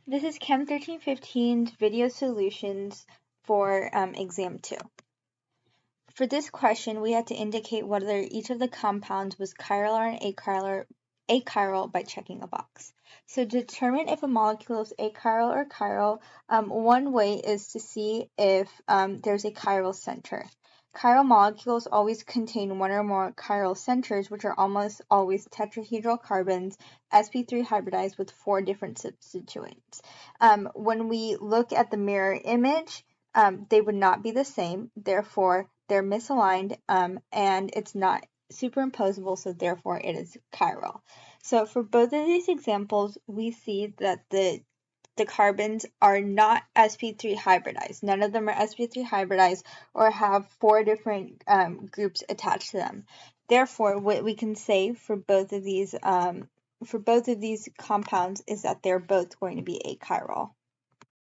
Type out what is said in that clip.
This is Chem 1315's video solutions for exam 2. For this question, we had to indicate whether each of the compounds was chiral or achiral by checking a box. So to determine if a molecule is achiral or chiral, one way is to see if there's a chiral center. Chiral molecules always contain one or more chiral centers, which are almost always tetrahedral carbons, sp3 hybridized with 4 different substituents. When we look at the mirror image, they would not be the same, therefore they're misaligned, and it's not superimposable, so therefore it is chiral. So for both of these examples, we see that the carbons are not sp3 hybridized. None of them are sp3 hybridized or have 4 different groups attached to them. Therefore, what we can say for both of these compounds is that they're both going to be achiral.